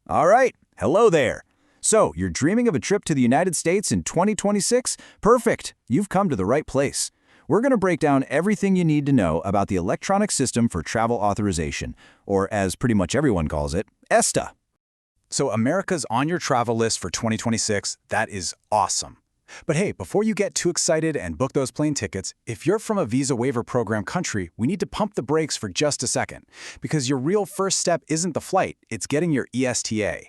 All right, hello there. So, you're dreaming of a trip to the United States in 2026? Perfect, you've come to the right place. We're going to break down everything you need to know about the electronic system for travel authorization, or as pretty much everyone calls it, ESTA. So America's on your travel list for 2026, that is awesome. But hey, before you get too excited and book those plane tickets, if you're from a visa waiver program country, we need to pump the brakes for just a second. Because your real first step isn't the flight, it's getting your ESTA.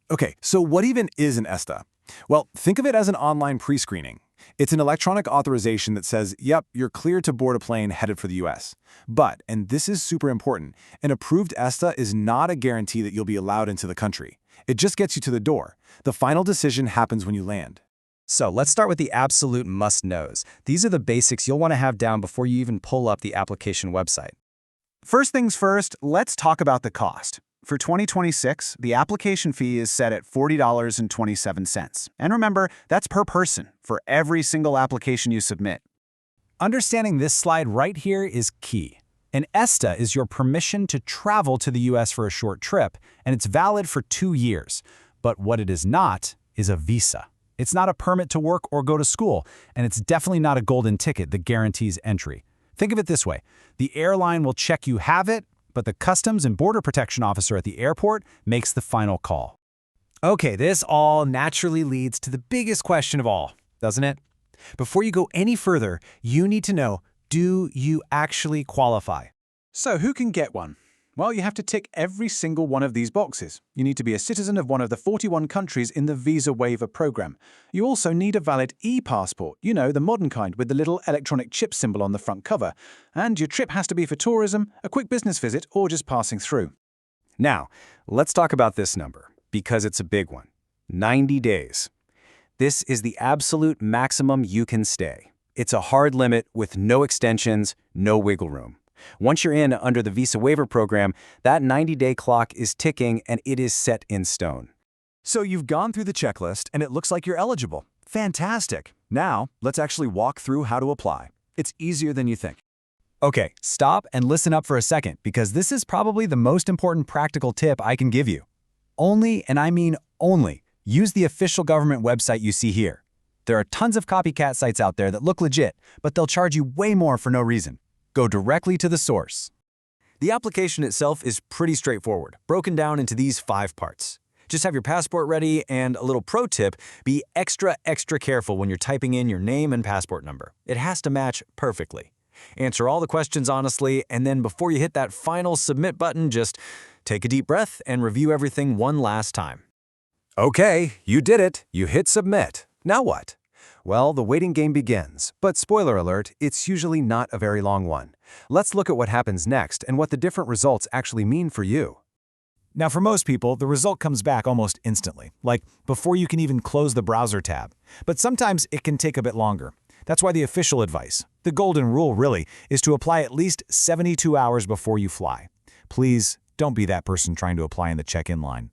Okay, so what even is an ESTA? Well, think of it as an online pre-screening. It's an electronic authorization that says, yep, you're cleared to board a plane headed for the US. But, and this is super important, an approved ESTA is not a guarantee that you'll be allowed into the country. It just gets you to the door. The final decision happens when you land. So let's start with the absolute must-knows. These are the basics you'll want to have down before you even pull up the application website. First things first, let's talk about the cost. For 2026, the application fee is set at $40.27. And remember, that's per person for every single application you submit. Understanding this slide right here is key. An ESTA is your permission to travel to the US for a short trip, and it's valid for 2 years. But what it is not is a visa. It's not a permit to work or go to school, and it's definitely not a golden ticket that guarantees entry. Think of it this way. The airline will check you have it, but the Customs and Border Protection officer at the airport makes the final call. Okay, this all naturally leads to the biggest question of all, doesn't it? Before you go any further, you need to know, do you actually qualify? So who can get one? Well, you have to tick every single one of these boxes. You need to be a citizen of one of the 41 countries in the Visa Waiver program. You also need a valid e-passport, you know, the modern kind with the little electronic chip symbol on the front cover. And your trip has to be for tourism, a quick business visit, or just passing through. Now, let's talk about this number, because it's a big one. 90 days. This is the absolute maximum you can stay. It's a hard limit with no extensions, no wiggle room. Once you're in under the Visa Waiver program, that 90-day clock is ticking and it is set in stone. So you've gone through the checklist and it looks like you're eligible. Fantastic. Now, let's actually walk through how to apply. It's easier than you think. Okay, stop and listen up for a second, because this is probably the most important practical tip I can give you. Only, and I mean only, use the official government website you see here. There are tons of copycat sites out there that look legit, but they'll charge you way more for no reason. Go directly to the source. The application itself is pretty straightforward, broken down into these 5 parts. Just have your passport ready, and a little pro tip, be extra careful when you're typing in your name and passport number. It has to match perfectly. Answer all the questions honestly, and then before you hit that final submit button, just take a deep breath and review everything one last time. Okay, you did it. You hit submit. Now what? Well, the waiting game begins, but spoiler alert, it's usually not a very long one. Let's look at what happens next and what the different results actually mean for you. Now, for most people, the result comes back almost instantly, like before you can even close the browser tab. But sometimes it can take a bit longer. That's why the official advice, the golden rule really, is to apply at least 72 hours before you fly. Please don't be that person trying to apply in the check-in line.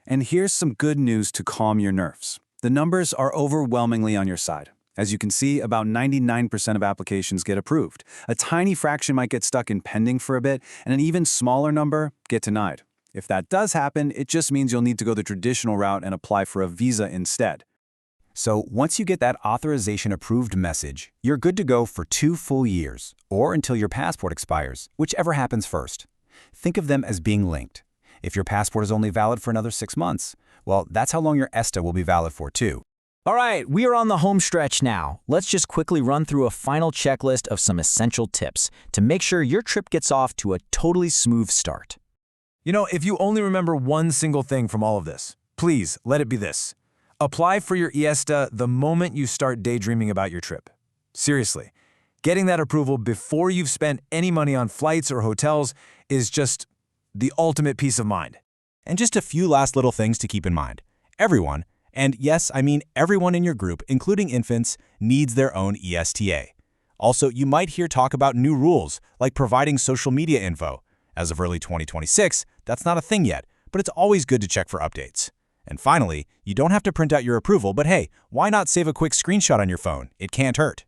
And here's some good news to calm your nerves. The numbers are overwhelmingly on your side. As you can see, about 99% of applications get approved. A tiny fraction might get stuck in pending for a bit, and an even smaller number get denied. If that does happen, it just means you'll need to go the traditional route and apply for a visa instead. So once you get that authorization approved message, you're good to go for 2 full years, or until your passport expires, whichever happens first. Think of them as being linked. If your passport is only valid for another 6 months, well, that's how long your ESTA will be valid for too. All right, we are on the home stretch now. Let's just quickly run through a final checklist of some essential tips to make sure your trip gets off to a totally smooth start. You know, if you only remember one single thing from all of this, please let it be this. Apply for your ESTA the moment you start daydreaming about your trip. Seriously, getting that approval before you've spent any money on flights or hotels is just the ultimate peace of mind. And just a few last little things to keep in mind. Everyone, and yes, I mean everyone in your group, including infants, needs their own ESTA. Also, you might hear talk about new rules, like providing social media info. As of early 2026, that's not a thing yet, but it's always good to check for updates. And finally, you don't have to print out your approval, but hey, why not save a quick screenshot on your phone? It can't hurt.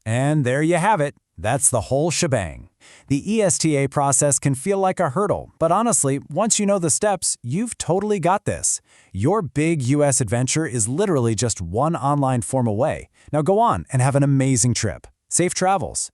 And there you have it. That's the whole shebang. The ESTA process can feel like a hurdle, but honestly, once you know the steps, you've totally got this. Your big US adventure is literally just one online form away. Now go on and have an amazing trip. Safe travels.